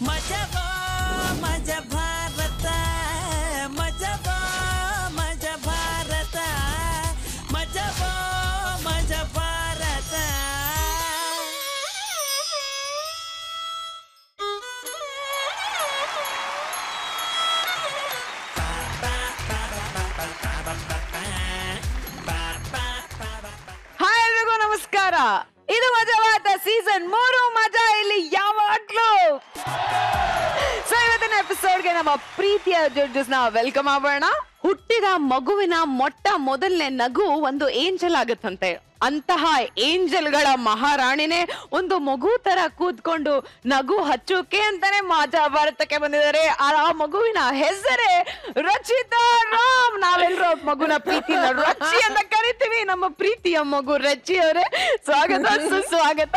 ಮಜಬೋ ಮಜ ಭಾರತ ಮಜಬೋ ಮಜ ಭಾರತ ಮಜಬೋ ಮಜ ಭಾರತ. ಹಾಯ್ ಎಲ್ರಿಗೂ ನಮಸ್ಕಾರ. ಇದು ಮಜವಾದ ಸೀಸನ್ 3 ಮಜಾ ಇಲ್ಲಿ ಯಾವಾಗ್ಲೂ. ಸೊ ಇವತ್ತಿನ ಎಪಿಸೋಡ್ಗೆ ನಮ್ಮ ಪ್ರೀತಿಯ ಜಡ್ಜಸ್ ನ ವೆಲ್ಕಮ್ ಮಾಡೋಣ. ಹುಟ್ಟಿದ ಮಗುವಿನ ಮೊದಲನೇ ನಗು ಒಂದು ಏಂಜಲ್ ಆಗುತ್ತಂತೆ. ಅಂತಹ ಏಂಜಲ್ಗಳ ಮಹಾರಾಣಿನೇ ಒಂದು ಮಗು ತರ ಕೂತ್ಕೊಂಡು ನಗು ಹಚ್ಚೋಕೆ ಅಂತಾನೆ ಮಜಾ ಭಾರತಕ್ಕೆ ಬಂದಿದ್ದಾರೆ. ಆ ಮಗುವಿನ ಹೆಸರೇ ರಚಿತಾ ರಾಮ್. ನಾವೆಲ್ಲರೂ ಮಗುನ ಪ್ರೀತಿನ ರಚಿ ಅಂತ ಕರಿತೀವಿ. ನಮ್ಮ ಪ್ರೀತಿಯ ಮಗು ರಚಿ ಅವರೇ, ಸ್ವಾಗತ ಸುಸ್ವಾಗತ.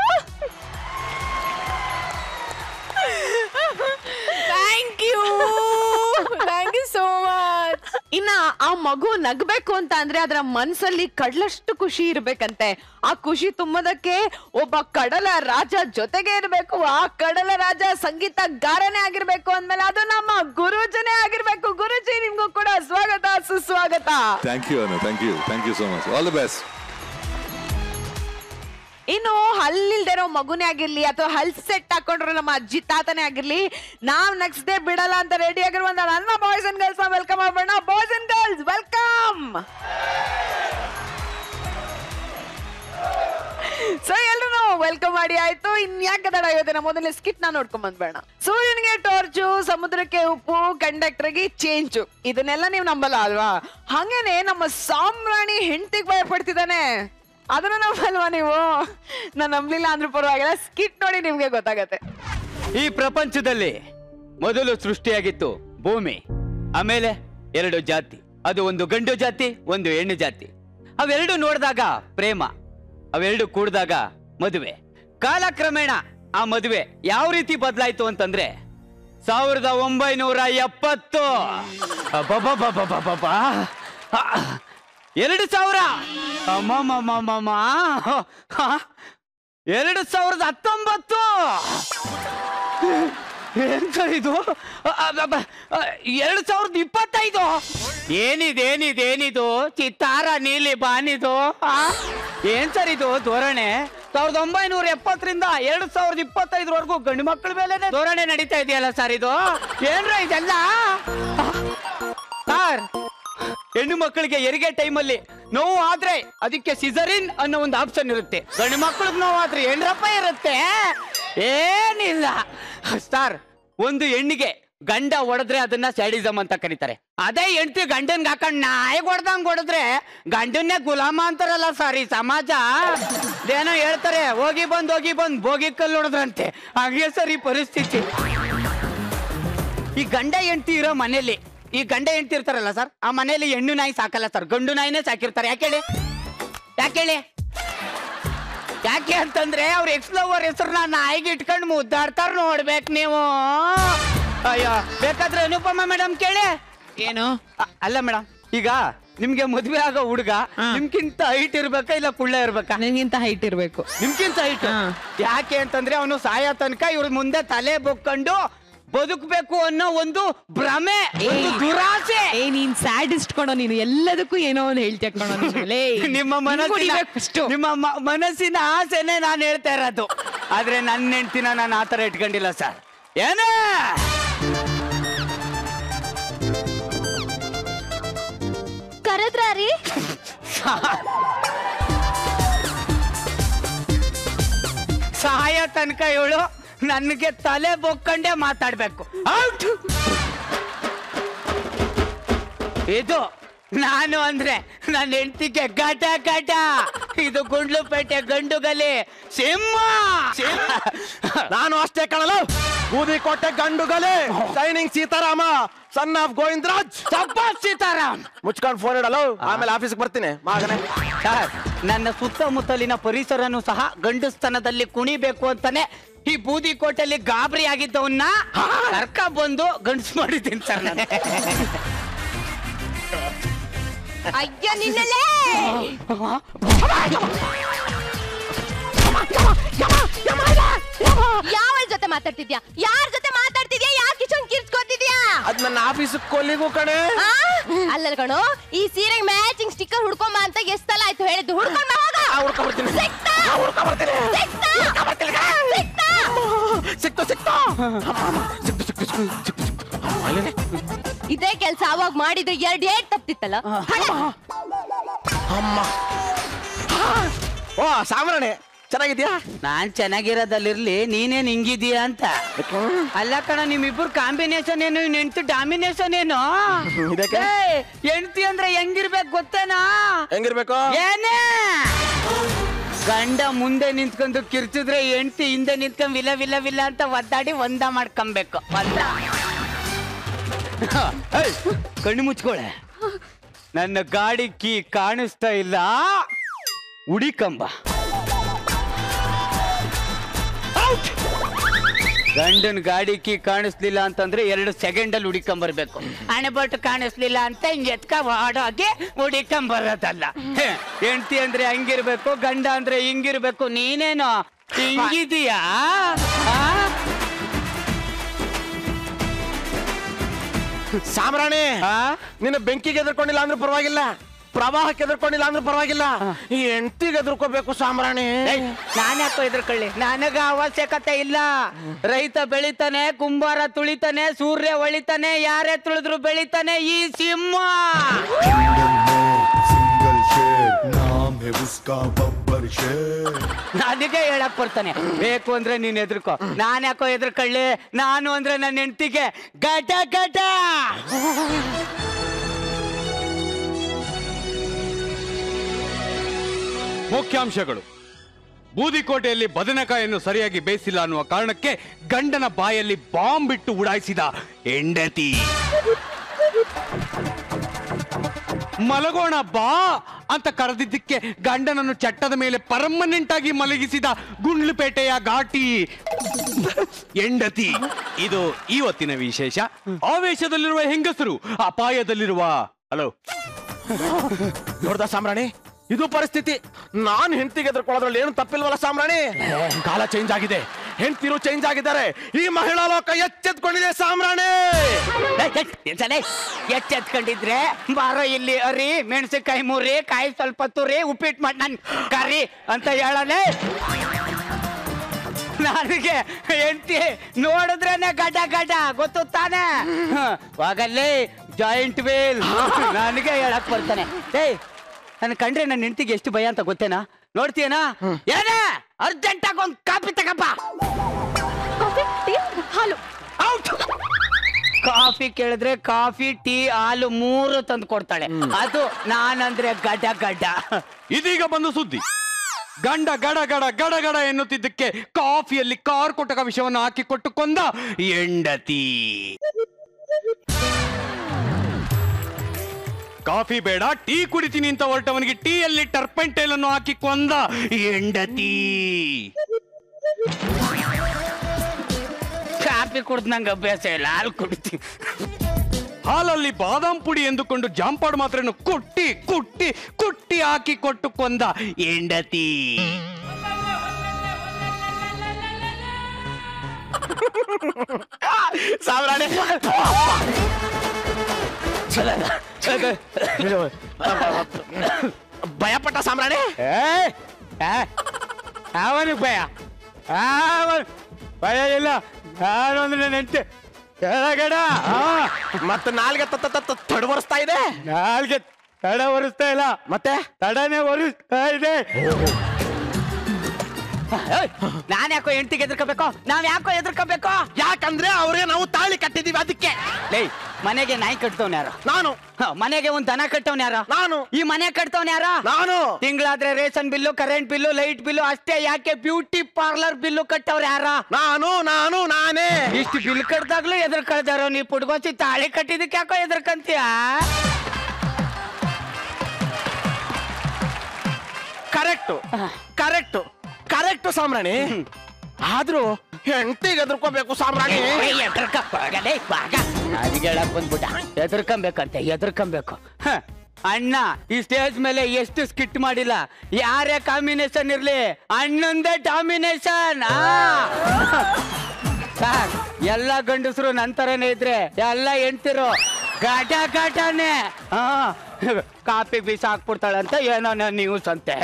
Thank you so much. ಇನ್ನ ಆ ಮಗು ನಗ್ಬೇಕು ಅಂತ ಅಂದ್ರೆ ಅದರ ಮನ್ಸಲ್ಲಿ ಕಡಲಷ್ಟು ಖುಷಿ ಇರ್ಬೇಕಂತೆ. ಆ ಖುಷಿ ತುಂಬದಕ್ಕೆ ಒಬ್ಬ ಕಡಲ ರಾಜ ಜೊತೆಗೆ ಇರ್ಬೇಕು. ಆ ಕಡಲ ರಾಜ ಸಂಗೀತಗಾರನೇ ಆಗಿರ್ಬೇಕು ಅಂದ್ಮೇಲೆ ಅದು ನಮ್ಮ ಗುರುಜನೇ ಆಗಿರ್ಬೇಕು. ಗುರುಜಿ, ನಿಮ್ಗೂ ಕೂಡ ಸ್ವಾಗತ ಸುಸ್ವಾಗತ. Thank you so much. All the best. ಇನ್ನು ಹಲ್ಲಿಲ್ದಿರೋ ಮಗುನೇ ಆಗಿರ್ಲಿ ಅಥವಾ ಹಲ್ ಸೆಟ್ ಹಾಕೊಂಡ್ರು ನಮ್ಮ ಅಜ್ಜಿ ತಾತನೇ ಆಗಿರ್ಲಿ, ನಾವ್ ನಗ್ಸದೆ ಬಿಡಲ್ಲ ಅಂತ ರೆಡಿ ಆಗಿರುವಂತ ನನ್ನ ಬಾಯ್ಸ್ ಅಂಡ್ ಗರ್ಲ್ಸ್ ವೆಲ್ಕಮ್ ಮಾಡೋಣ. Boys and girls welcome. So ಎಲ್ರು ವೆಲ್ಕಮ್ ಮಾಡಿ ಆಯ್ತು. ಇನ್ಯಾಕೆ ತಡ ಇವತ್ತಿನ ಮೊದಲನೇ ಸ್ಕಿಟ್ ನ ನೋಡ್ಕೊಂಡ್ ಬಂದ್ಬೇಡ. ಸೂರ್ಯನಿಗೆ ಟಾರ್ಚು, ಸಮುದ್ರಕ್ಕೆ ಉಪ್ಪು, ಕಂಡಕ್ಟರ್ಗೆ ಚೇಂಜು. ಇದನ್ನೆಲ್ಲ ನೀವು ನಂಬಲ್ಲ ಅಲ್ವಾ? ಹಂಗೇನೆ ನಮ್ಮ ಸಾಮ್ರಾಣಿ ಹೆಂಡತಿಗೆ ಭಯ ಪಡ್ತಿದ್ದಾನೆ. ಅದನ್ನ ನಂಬಲ್ವಾ ನೀವು? ನಾನು ನಂಬಲಿಲ್ಲ ಅಂದ್ರೂ ಪರವಾಗಿಲ್ಲ. ಸ್ಕಿಟ್ ನೋಡಿ ನಿಮ್ಗೆ ಗೊತ್ತಾಗತ್ತೆ. ಈ ಪ್ರಪಂಚದಲ್ಲಿ ಮೊದಲು ಸೃಷ್ಟಿಯಾಗಿತ್ತು ಭೂಮಿ, ಆಮೇಲೆ 2 ಜಾತಿ. ಅದು ಒಂದು ಗಂಡು ಜಾತಿ, ಒಂದು ಹೆಣ್ಣು ಜಾತಿ. ಅವೆರಡು ನೋಡಿದಾಗ ಪ್ರೇಮ, ಅವೆರಡು ಕೂಡಿದಾಗ ಮದುವೆ. ಕಾಲಕ್ರಮೇಣ ಆ ಮದುವೆ ಯಾವ ರೀತಿ ಬದಲಾಯ್ತು ಅಂತಂದ್ರೆ 1970 2000 2019 ಏನ್ ಸರ್ ಇದು? 2025 ಏನಿದು ಚಿತ್ತಾರ ನೀಲಿ ಬಾನಿದು? ಏನ್ ಸರ್ ಇದು ಧೋರಣೆ? 1970ರಿಂದ 2025 ಗಂಡು ಮಕ್ಕಳ ಮೇಲೆ ಧೋರಣೆ ನಡೀತಾ ಇದೆಯಲ್ಲ ಸರ್. ಇದು ಏನ್ರ ಇದೆಲ್ಲ ಸರ್? ಹೆಣ್ಣು ಮಕ್ಕಳಿಗೆ ಹೆರಿಗೆ ಟೈಮಲ್ಲಿ ನೋವು ಆದ್ರೆ ಅದಕ್ಕೆ ಸಿಸರಿನ್ ಅನ್ನೋ ಒಂದು ಆಪ್ಷನ್ ಇರುತ್ತೆ. ಗಂಡು ಮಕ್ಕಳಿಗೆ ನೋವು ಆದ್ರೆ ಏನ್ರಪ್ಪ ಇರುತ್ತೆ? ಏನಿಲ್ಲ ಸರ್. ಒಂದು ಹೆಣ್ಣಿಗೆ ಗಂಡ ಹೊಡೆದ್ರೆ ಅದನ್ನ ಸ್ಯಾಡಿಸಮ್ ಅಂತ ಕರೀತಾರೆ. ಅದೇ ಹೆಂಡತಿ ಗಂಡನ್ಗೆ ಹಾಕೊಂಡ್ ನಾಯಿ ಹೊಡೆದಂಗ್ ಹೊಡೆದ್ರೆ ಗಂಡನ್ನೇ ಗುಲಾಮ ಅಂತಾರಲ್ಲ ಸರ್ ಈ ಸಮಾಜ. ಏನೋ ಹೇಳ್ತಾರೆ, ಹೋಗಿ ಬಂದ್ ಬೋಗಿ ಕಲ್ಲು ಹೊಡೆದ್ರಂತೆ. ಹಾಗೆ ಸರ್ ಈ ಪರಿಸ್ಥಿತಿ. ಈ ಗಂಡ ಹೆಂಡತಿ ಇರೋ ಮನೇಲಿ ಈ ಗಂಡ ಹೆಂಡತಿ ಇರ್ತಾರಲ್ಲ ಸರ್, ಆ ಮನೆಯಲ್ಲಿ ಹೆಣ್ಣು ನಾಯಿ ಸಾಕಲ್ಲ ಸರ್, ಗಂಡು ನಾಯಿನೇ ಸಾಕಿರ್ತಾರೆ. ಯಾಕೆ ಅಂತಂದ್ರೆ ಅವ್ರ ಎಕ್ಸ್ ಲವರ್ ಹೆಸರನ್ನ ನಾಯಿಗೆ ಇಟ್ಕೊಂಡು ಮುದ್ದಾಡ್ತಾರ ನೋಡ್ಬೇಕು ನೀವು. ಅಯ್ಯೋ, ಬೇಕಾದ್ರೆ ಅನುಪಮ ಮೇಡಮ್ ಕೇಳಿ. ಏನು? ಅಲ್ಲ ಮೇಡಮ್, ಈಗ ನಿಮ್ಗೆ ಮದ್ವೆ ಆಗೋ ಹುಡುಗ ನಿಮ್ಗಿಂತ ಹೈಟ್ ಇರ್ಬೇಕಾ ಇಲ್ಲ ಕುಳ್ಳ ಇರ್ಬೇಕಾ? ನಿಮ್ಗಿಂತ ಹೈಟ್ ಇರ್ಬೇಕು. ನಿಮ್ಗಿಂತ ಹೈಟ್. ಯಾಕೆ ಅಂತಂದ್ರೆ ಅವನು ಸಾಯೋ ತನಕ ಇವ್ರ ಮುಂದೆ ತಲೆ ಬೊಕ್ಕೊಂಡು ಬದುಕಬೇಕು ಅನ್ನೋ ಒಂದು ಭ್ರಮೆ, ಒಂದು ದುರಾಸೆ. ನೀನ್ ಸ್ಯಾಡಿಸ್ಟ್ ಕೊಡೋ, ನೀನು ಎಲ್ಲದಕ್ಕೂ ಏನೋ ಒಂದು ಹೇಳ್ತೀಯ ಕಣೋ. ನಿಮ್ಮ ಮನಸ್ಸಿನ ಆಸೆನೆ ನಾನು ಹೇಳ್ತಾ ಇರೋದು. ಆದ್ರೆ ನನ್ನ ಹೆಂಡ್ತಿನ ನಾನು ಆತರ ಇಟ್ಕೊಂಡಿಲ್ಲ ಸರ್. ಏನೇ ಕರೆದ್ರಾರಿ? ಸಹಾಯ ತನಕ ಇವಳು ನನಗೆ ತಲೆ ಬೊಕ್ಕಂಡೆ ಮಾತಾಡ್ಬೇಕು. ಇದು ನಾನು ಅಂದ್ರೆ ನನ್ನ ಹೆಂಡತಿಗೆ ಘಟ. ಇದು ಗುಂಡ್ಲುಪೇಟೆ ಗಂಡುಗಲಿ ಸಿಂಹ. ನಾನು ಅಷ್ಟೇ ಕಣಲು. ಬೂದಿಕೋಟೆ ಗಂಡುಗಲಿ signing Sitarama, son of Govindaraj. Sitaram ಮುಚ್ಕೊಂಡು ಫೋನ್ ಇಡಲು, ಆಮೇಲೆ ಆಫೀಸ್ಗೆ ಬರ್ತೀನಿ ಮಗನೇ. ಸರ್, ನನ್ನ ಸುತ್ತಮುತ್ತಲಿನ ಪರಿಸರನು ಸಹ ಗಂಡುಸ್ತನದಲ್ಲಿ ಕುಣಿಬೇಕು ಅಂತಾನೆ ಈ ಬೂದಿಕೋಟೆಯಲ್ಲಿ ಗಾಬರಿ ಆಗಿದ್ದವನ್ನ ಕರ್ಕ ಬಂದು ಗಂಡಸು ಮಾಡಿದ್ದೀನಿ ಸರ್ ನಾನು. ಅಯ್ಯ ನಿನ್ನಲೇ ಯಾವ ಜೊತೆ ಮಾತಾಡ್ತಿದ್ಯಾ? ಯಾರ ಜೊತೆ ಮಾತಾಡ್ತಿದ್ಯಾ? ನನ್ನ ಆಫೀಸ್ ಕೊಲ್ಲಿಗೂ ಕಣೆ. ಅಲ್ಲ ಕಣೋ, ಈ ಸೀರೆಗೆ ಮ್ಯಾಚಿಂಗ್ ಸ್ಟಿಕ್ಕರ್ ಹುಡ್ಕೊಂಬ ಅಂತ ಎಷ್ಟು ಸಲ ಆಯ್ತು ಹೇಳಿದ್ದು. ಹುಡ್ಕೊಂಡ್ ಹುಡ್ಕೊಂಡ್ಬರ್ತೀನಿ. ಇದೇ ಕೆಲ್ಸ ಅವಾಗ ಮಾಡಿದ್ರೆ 2 ಏಟ್ ತಪ್ತಿತ್ತಲ್ಲ. ಅಮ್ಮ ಓ ಸಾಮ್ರಾಣೆ ಚೆನ್ನಾಗಿದ್ಯಾ? ನಾನ್ ಚೆನ್ನಾಗಿರೋದಲ್ಲಿರ್ಲಿ, ನೀನೇನ್ ಹಿಂಗಿದೀಯ ಅಂತ. ಅಲ್ಲ ಕಣ, ನಿಮ್ಮಿಬ್ರು ಕಾಂಬಿನೇಷನ್ ಏನು, ಹೆಂಡತಿ ಡಾಮಿನೇಷನ್ ಏನು? ಹೆಂಡತಿ ಅಂದ್ರೆ ಹೆಂಗಿರ್ಬೇಕು ಗೊತ್ತೇನಾ? ಹೆಂಗಿರ್ಬೇಕು? ಏನೇ ಗಂಡ ಮುಂದೆ ನಿಂತ್ಕೊಂಡು ಕಿರ್ಚಿದ್ರೆ ಹೆಂಡತಿ ಹಿಂದೆ ನಿಂತ್ಕೊಂಡ್ ವಿಲ ವಿಲ ವಿಲ ಅಂತ ಒದ್ದಾಡಿ ಒಂದ ಮಾಡ್ಕೊಂಬೇಕು. ಕಣ್ಣು ಮುಚ್ಕೊಳೆ. ನನ್ನ ಗಾಡಿ ಕೀ ಕಾಣಿಸ್ತಾ ಇಲ್ಲ, ಹುಡಿಕಂಬ. ಗಂಡನ್ ಗಾಡಿ ಕೀ ಕಾಣಿಸ್ಲಿಲ್ಲ ಅಂತಂದ್ರೆ 2 ಸೆಕೆಂಡಲ್ಲಿ ಹುಡಿಕೊಂಬರ್ಬೇಕು. ಹಣೆಬಟ್ಟು ಕಾಣಿಸ್ಲಿಲ್ಲ ಅಂತ ಹಿಂಗೆ ಎತ್ಕ ಓಡೋಗಿ ಹುಡಿಕೊಂಬರೋದಲ್ಲ. ಹೆಂಡತಿ ಅಂದ್ರೆ ಹಂಗಿರ್ಬೇಕು, ಗಂಡ ಅಂದ್ರೆ ಹಿಂಗಿರ್ಬೇಕು. ನೀನೇನು ಹಿಂಗಿದೀಯಾ? ಸಾಮ್ರಾಣಿ, ನಿನ್ನ ಬೆಂಕಿಗೆ ಎದುರ್ಕೊಂಡಿಲ್ಲ ಅಂದ್ರೆ ಪರವಾಗಿಲ್ಲ, ಪ್ರವಾಹಕ್ಕೆ ಎದುರ್ಕೊಂಡಿಲ್ಲ ಅಂದ್ರೆ ಪರವಾಗಿಲ್ಲ, ಈ ಹೆಂಡತಿಗೆ ಎದುರ್ಕೋಬೇಕು ಸಾಮ್ರಾಣಿ. ನಾನ್ಯಾಕೋ ಎದುರ್ಕೊಳ್ಳಿ, ನನಗ ಅವಶ್ಯಕತೆ ಇಲ್ಲ. ರೈತ ಬೆಳಿತಾನೆ, ಕುಂಬಾರ ತುಳಿತಾನೆ, ಸೂರ್ಯ ಹೊಳಿತಾನೆ, ಯಾರೇ ತುಳಿದ್ರು ಬೆಳಿತಾನೆ ಈ ಸಿಂಹ. ನನಗೆ ಹೇಳಕ್ ಬರ್ತಾನೆ, ಬೇಕು ಅಂದ್ರೆ ನೀನ್ ಎದುರ್ಕೋ. ನಾನ್ಯಾಕೋ ಎದುರ್ಕೊಳ್ಳಿ, ನಾನು ಅಂದ್ರೆ ನನ್ನ ಹೆಂಡತಿಗೆ ಗಟ ಗಟ. ಮುಖ್ಯಾಂಶಗಳು: ಬೂದಿಕೋಟೆಯಲ್ಲಿ ಬದನೆಕಾಯನ್ನು ಸರಿಯಾಗಿ ಬೇಯಿಸಿಲ್ಲ ಅನ್ನುವ ಕಾರಣಕ್ಕೆ ಗಂಡನ ಬಾಯಲ್ಲಿ ಬಾಂಬ್ ಬಿಟ್ಟು ಉಡಾಯಿಸಿದ ಹೆಂಡತಿ. ಮಲಗೋಣ ಬಾ ಅಂತ ಕರೆದಿದ್ದಕ್ಕೆ ಗಂಡನನ್ನು ಚಟ್ಟದ ಮೇಲೆ ಪರ್ಮನೆಂಟ್ ಆಗಿ ಮಲಗಿಸಿದ ಗುಂಡ್ಲುಪೇಟೆಯ ಘಾಟಿ ಹೆಂಡತಿ. ಇದು ಇವತ್ತಿನ ವಿಶೇಷ. ಆವೇಶದಲ್ಲಿರುವ ಹೆಂಗಸರು, ಅಪಾಯದಲ್ಲಿರುವ ಹಲೋ ನೋಡ್ದ ಸಾಮ್ರಾಣಿ, ಇದು ಪರಿಸ್ಥಿತಿ. ನಾನ್ ಹೆಂಡತಿಗೆ ಎದುರ್ಕೊಳ್ಳೋದ್ರಲ್ಲಿ ಏನು ತಪ್ಪಿಲ್ವಲ್ಲ ಸಾಮ್ರಾಣಿ. ಕಾಲ ಚೇಂಜ್ ಆಗಿದೆ, ಹೆಂಡತಿರು ಚೇಂಜ್ ಆಗಿದ್ದಾರೆ. ಈ ಮಹಿಳಾ ಲೋಕ ಎಚ್ಚೆತ್ಕೊಂಡಿದೆ ಸಾಮ್ರಾಣಿ. ಎಚ್ಚೆತ್ಕೊಂಡಿದ್ರೆ ಬಾರೋ ಇಲ್ಲಿ ಅರಿ, ಮೆಣಸಿನಕಾಯಿ ಮುರಿ, ಕಾಯಿ ಸ್ವಲ್ಪ ತುರಿ, ಉಪ್ಪಿಟ್ಟು ಮಾಡಿ ನನ್ ಕರಿ ಅಂತ ಹೇಳನೆ. ನನಗೆ ಹೆಂಡತಿ ನೋಡಿದ್ರೇನೆ ಗಡ ಗಡ, ಗೊತ್ತು ತಾನೆ? ಹೋಗಲ್ಲಿ ಜಾಯಿಂಟ್ ವೀಲ್ ನನಗೆ ಹೇಳಕ್ ಬರ್ತಾನೆ. ನನ್ ಕಂಡ್ರೆ ನನ್ನ ಹೆಂಡತಿಗೆ ಎಷ್ಟು ಭಯ ಅಂತ ಗೊತ್ತೇನಾ? ನೋಡ್ತೀಯನಾ? ಏನೇ ಅರ್ಜೆಂಟ್ ಆಗಿ ಒಂದು ಕಾಫಿ ತಗಪ್ಪ. ಹಾಲು ಕಾಫಿ ಕೇಳಿದ್ರೆ ಕಾಫಿ, ಟೀ, ಹಾಲು 3 ತಂದು ಕೊಡ್ತಾಳೆ. ಅದು ನಾನಂದ್ರೆ ಗಡ ಗಡ. ಇದೀಗ ಬಂದು ಸುದ್ದಿ. ಗಂಡ ಗಡ ಗಡ ಗಡ ಗಡ ಎನ್ನುತ್ತಿದ್ದಕ್ಕೆ ಕಾಫಿಯಲ್ಲಿ ಕಾರ್ಕೋಟಕ ವಿಷವನ್ನು ಹಾಕಿಕೊಟ್ಟು ಕೊಂದ ಹೆಂಡತಿ. ಕಾಫಿ ಬೇಡ ಟೀ ಕುಡಿತೀನಿ ಅಂತ ಹೊರಟವನಿಗೆ ಟೀಯಲ್ಲಿ ಟರ್ಪೆಂಟೈಲ್ ಅನ್ನು ಹಾಕಿ ಕೊಂದ ಹೆಂಡತಿ. ಕಾಫಿ ಕುಡ್ದು ನಂಗೆ ಅಭ್ಯಾಸ ಇಲ್ಲ, ಹಾಲು ಕುಡಿತೀನಿ. ಹಾಲಲ್ಲಿ ಬಾದಾಮ್ ಪುಡಿ ಎಂದುಕೊಂಡು ಜಾಂಪಾಡು ಮಾತ್ರೆಯನ್ನು ಕುಟ್ಟಿ ಕುಟ್ಟಿ ಕುಟ್ಟಿ ಹಾಕಿ ಕೊಟ್ಟು ಕೊಂದ ಹೆಂಡತಿ. ಸಾಮ್ರಾಣಿ ಭಯಪಟ್ಟ ಸಾಮ್ರಾಣಿ. ಅವನಿಗೆ ಭಯ? ಭಯ ಇಲ್ಲ. ನಾನು ಅಂದ್ರೆ ನನ್ನ ಹೆಂಡತಿ ಕೆಳಗಡ ಮತ್ತೆ ನಾಲ್ಗೆ ತಡವರಿಸ್ತಾ ಇದೆ. ನಾಲ್ಗೆ ತಡ ಒರೆಸ್ತಾ ಇಲ್ಲ, ಮತ್ತೆ ತಡನೆ ಒರೆಸ್ತಾ ಇದೆ. ನಾನ್ ಯಾಕೋ ಹೆಂಡತಿಗೆ ಎದುರ್ಕೋಬೇಕು? ನಾವ್ ಯಾಕೋ ಎದುರ್ಕೋಬೇಕು? ಯಾಕಂದ್ರೆ ಅವ್ರಿಗೆ ನಾವು ತಾಳಿ ಕಟ್ಟಿದೀವಿ ಅದಕ್ಕೆ. ಲೇ, ಮನೆಗೆ ನಾಯಿ ಕಟ್ತವನ್ ಯಾರು? ನಾನು. ಮನೆಗೆ ಒಂದ್ ದನ ಕಟ್ಟವನ್ ಯಾರ? ನಾನು. ಈ ಮನೆ ಕಟ್ತವನ್ ಯಾರ? ನಾನು. ತಿಂಗಳಾದ್ರೆ ration bill, current bill, light bill ಅಷ್ಟೇ ಯಾಕೆ ಬ್ಯೂಟಿ ಪಾರ್ಲರ್ ಬಿಲ್ಲು ಕಟ್ಟವ್ರ ಯಾರ? ನಾನೇ. ಇಷ್ಟು ಬಿಲ್ ಕಟ್ದಾಗ್ಲೂ ಎದುರ್ಕೊಳ್ತಾರೋ? ನೀ ಪುಡ್ಗೋಸಿ ತಾಳಿ ಕಟ್ಟಿದಕ್ಕೆ ಯಾಕೋ ಎದುರ್ಕಂತೀಯ? ಕರೆಕ್ಟು ಕರೆಕ್ಟು ಕರೆಕ್ಟು ಸಾಮ್ರಾಣಿ. ಆದ್ರೂ ಹೆಂಡತಿಗೆ ಎದುರ್ಕೋಬೇಕು ಸಾಮ್ರಾಣಿ. ಹೇಳಕ್ ಬಂದ್ಬಿಟ್ಟ, ಎದುರ್ಕೊಂಬೇಕು. ಅಣ್ಣ ಈ ಸ್ಟೇಜ್ ಮೇಲೆ ಎಷ್ಟು ಸ್ಕಿಟ್ ಮಾಡಿಲ್ಲ. ಯಾರೇ ಕಾಂಬಿನೇಷನ್ ಇರ್ಲಿ, ಅಣ್ಣಂದೇ ಡಾಮಿನೇಷನ್. ಸಾರ್ ಎಲ್ಲ ಗಂಡಸರು ನಂತರನೇ ಇದ್ರೆ ಎಲ್ಲ ಹೆಂಡ್ತಿರು ಗಾಟ ಗಾಟನೇ. ಕಾಪಿ ಬೀಸ ಹಾಕ್ಬಿಡ್ತಾಳಂತ ಏನೋ ನ್ಯೂಸ್ ಅಂತೆ.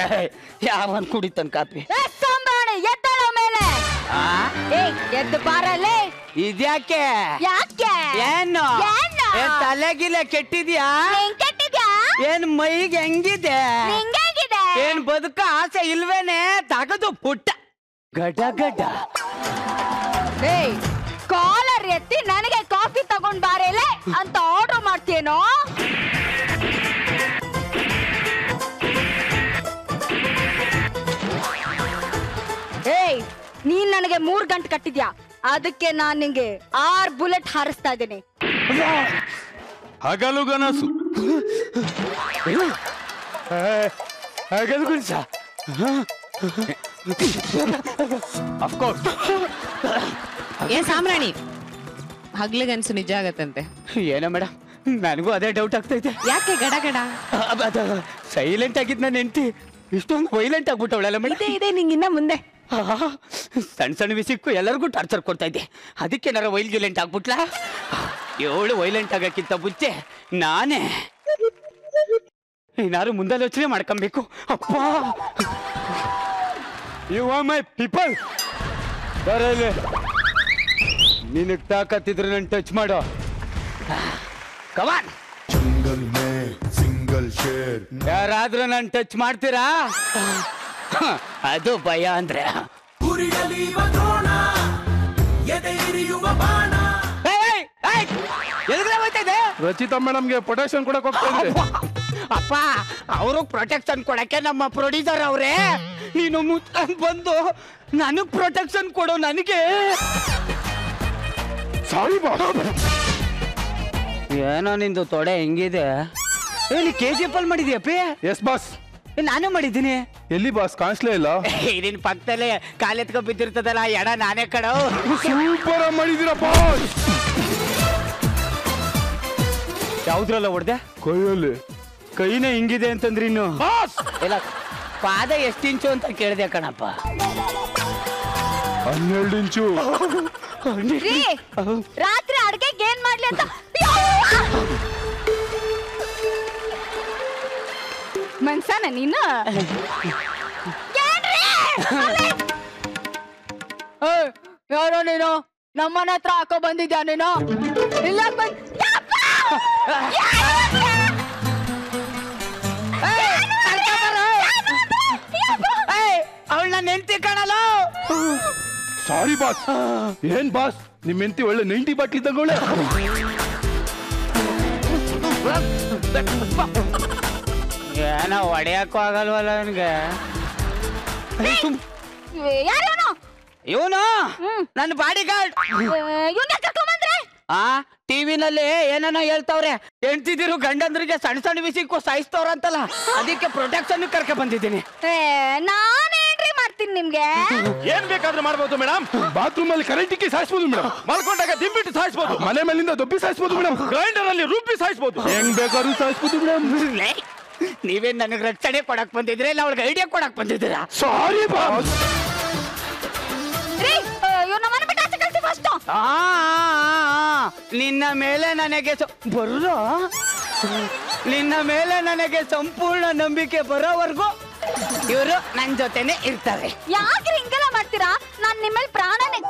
ಯಾವನ್ ಕುಡಿತಾನ ಕಾಪಿ? ಎದ್ದಳ ಮೇಲೆ ಎದ್ದು ಬಾರಲ್ಲೇ. ಇದ್ಯಾಕೆ? ಯಾಕೆ? ಏನು ತಲೆಗಿಲೆ ಕೆಟ್ಟಿದ್ಯಾ? ಏನ್ ಮೈಗೆ ಹೆಂಗಿದೆ? ಏನ್ ಬದುಕ ಆಸೆ ಇಲ್ವೇನೆ? ತಗದು ಪುಟ್ಟ ಗಡ ಗಡ. ಕಾಲರ್ ಎತ್ತಿ ನನಗೆ ಕಾಫಿ ತಗೊಂಡ್ ಬಾರೇಲೆ ಅಂತ ಆರ್ಡರ್ ಮಾಡ್ತೀನೋ? ನೀನ್ ನನಗೆ 3 ಗಂಟೆ ಕಟ್ಟಿದ್ಯಾ, ಅದಕ್ಕೆ ನಾನ್ ನಿಂಗೆ 6 ಬುಲೆಟ್ ಹಾರಿಸ್ತಾ ಇದ್ದೀನಿ. ಹಗಲುಗನಸು. ಹಗಲುಗನಸ ಅಫ್ಕೋರ್ಸ್. ಸಾಮ್ರಾಣಿ, ಹಗ್ಲಿಗನ್ಸು ನಿಜ ಆಗತ್ತಂತೆ. ಏನೋ ಮೇಡಮ್, ನನಗೂ ಅದೇ ಡೌಟ್ ಆಗ್ತೈತೆ. ಯಾಕೆ ಗಡ ಗಡ? ಸೈಲೆಂಟ್ ಆಗಿದ್ ನನ್ನ ಹೆಂಡತಿ ಇಷ್ಟೊಂದು ವೈಲೆಂಟ್ ಆಗ್ಬಿಟ್ಟವಳಲ್ಲ ಮೇಡಮ್. ಇದೆ ನಿಂಗಿನ್ನ ಮುಂದೆ ಸಣ್ಣ ಸಣ್ಣ ವಿಷಯಕ್ಕೂ ಎಲ್ಲರಿಗೂ ಟಾರ್ಚರ್ ಕೊಡ್ತಾ ಇದ್ದೆ. ಅದಕ್ಕೆ ನಾನು ವೈಲೆಂಟ್ ಆಗ್ಬಿಟ್ಲಾ? 7 ವೈಲೆಂಟ್ ಆಗಕ್ಕಿಂತ ಮುಂಚೆ ನಾನೇ ಏನಾದ್ರು ಮುಂದಾಲೋಚನೆ ಮಾಡ್ಕೊಬೇಕು. ಅಪ್ಪ, ಯು ಆರ್ ಮೈ ಪೀಪಲ್. ಬರಲ್ಲ, ನಿನಗ್ ತಾಕತ್ತಿದ್ರೆ ನಾನು ಟಚ್ ಮಾಡೋ. ಕಮಾನ್. ಯಾರಾದ್ರೂ ನಾನು ಟಚ್ ಮಾಡ್ತೀರಾ? ಅದು ಭಯ ಅಂದ್ರೆ. ರಚಿತಾ ಮೇಡಮ್ಗೆ ಪ್ರೊಟೆಕ್ಷನ್ ಕೊಡಕ್ ಹೋಗ್ತಾ ಇದ್ದೆ. ಅಪ್ಪ, ಅವರು ಪ್ರೊಟೆಕ್ಷನ್ ಕೊಡಕ್ಕೆ ನಮ್ಮ ಪ್ರೊಡ್ಯೂಸರ್ ಅವ್ರೆ. ನೀನು ಮುಚ್ಕೊಂಡ್ ಬಂದು ನನಗ್ ಪ್ರೊಟೆಕ್ಷನ್ ಕೊಡು. ನನಗೆ ಸಾರಿ ಬಾಸ್. ಏನೋ ನಿಂದು ತೊಡೆ ಹೆಂಗಿದೆ? ಏನಿ KGF ಅಲ್ಲಿ ಮಾಡಿದ್ಯಪ್ಪಿ? Yes boss. ನಾನು ಮಾಡಿದ್ದೀನಿ. ಎಲ್ಲಿ ಬಾಸ್? ಕಾಣಿಸ್ಲೇ ಇಲ್ಲ. ನಿನ್ ಪಕ್ಕದಲ್ಲೇ ಕಾಲೆತ್ಕೊ ಬಿದ್ದಿರ್ತದಲ್ಲ ಎಡ ನಾನೇ ಕಡೋ. Super ಮಾಡಿದೀರ boss. ಯಾವ್ದ್ರಲ್ಲ ಹೊಡ್ದೆ? ಕೈಯಲ್ಲಿ. ಕೈನೇ ಹಿಂಗಿದೆ ಅಂತಂದ್ರಿ ಇನ್ನು ಬಾಸ್. ಇಲ್ಲ, ಪಾದ ಎಷ್ಟು ಇಂಚು ಅಂತ ಕೇಳಿದೆ ಕಣಪ್ಪ. 12 ಇಂಚು. ರಾತ್ರಿ ಅಡ್ಗೆಗೆ ಏನ್ ಮಾಡ್ಲಿ ಅಂತ ಮನ್ಸನ ನೀನು? ಯಾರೋ ನೀನು ನಮ್ಮನೆ ಹತ್ರ ಹಾಕೋ ಬಂದಿದ್ಯಾ ನೀನು? ಇಲ್ಲ ಅವಳ ನನ್ನ ಹೆಂಡತಿ ಕಾಣಲ್ಲ. Sorry boss. ಏನ್ ಬಾಸ್, ನಿಮ್ ಹೆಂಡತಿ ಒಳ್ಳೆ 90 ಬಾಟ್ಲಿ ತಗೊಳ್ಳೆ. ಏನೋ ಹೊಡೆಯಕ್ಕೂ ಆಗಲ್ವಲ್ಲ ಅವನಿಗೆ. ಇವನು ನನ್ನ ಬಾಡಿ ಗಾರ್ಡ್. ಟಿವಿನಲ್ಲಿ ಏನೇನೋ ಹೇಳ್ತಾವ್ರೆ, ಹೆಂಡ್ತಿದಿರು ಗಂಡಂದ್ರಿಗೆ ಸಣ್ಣ ಸಣ್ಣ ವಿಷಯಕ್ಕೂ ಸಾಯಿಸ್ತವ್ರಂತಲ್ಲ, ಅದಕ್ಕೆ ಪ್ರೊಟೆಕ್ಷನ್ ಕರ್ಕ ಬಂದಿದ್ದೀನಿ. ನಾನೇನ್ರಿ ಮಾಡ್ತೀನಿ ನಿಮ್ಗೆ? ಏನ್ ಬೇಕಾದ್ರೂ ಮಾಡ್ಬೋದು ಮೇಡಮ್. ಬಾತ್ರೂಮ್ ಅಲ್ಲಿ ಕರೆಂಟಿಗೆ ಸಾಯಿಸಬಹುದು ಮೇಡಮ್. ಮಲ್ಕೊಂಡಾಗ ದಿಂಬಿಟ್ಟು ಸಾಯಿಸಬಹುದು. ಮನೆ ಮೇಲಿಂದ ದೊಬ್ಬಿ ಸಾಯಿಸಬಹುದು ಮೇಡಮ್. ಗ್ರೈಂಡರ್ ಅಲ್ಲಿ ರುಬ್ಬಿ ಸಾಯಿಸಬಹುದು. ಹೆಂಗ್ ಬೇಕಾದ್ರೂ ಸಾಯಿಸಬಹುದು ಮೇಡಮ್. ನೀವೇನ್ ನನಗೆ ರಕ್ಷಣೆ ಕೊಡಕ್ ಬಂದಿದ್ರೆ ಇಲ್ಲ ಅವಳಿಗೆ ಐಡಿಯಾ ಕೊಡಕ್ ಬಂದಿದ್ದೀರಾ? Sorry boss. ನಿನ್ನ ಮೇಲೆ ನನಗೆ ಬರೋ ನಿನ್ನ ಮೇಲೆ ನನಗೆ ಸಂಪೂರ್ಣ ನಂಬಿಕೆ ಬರೋವರೆಗೂ ಇವರು ನನ್ನ ಜೊತೆನೆ ಇರ್ತಾರೆ. ಯಾಕೆ ಹಿಂಗೆಲ್ಲ ಮಾಡ್ತೀರಾ? ನಾನ್ ನಿಮ್ಮಲ್ಲಿ ಪ್ರಾಣನೇ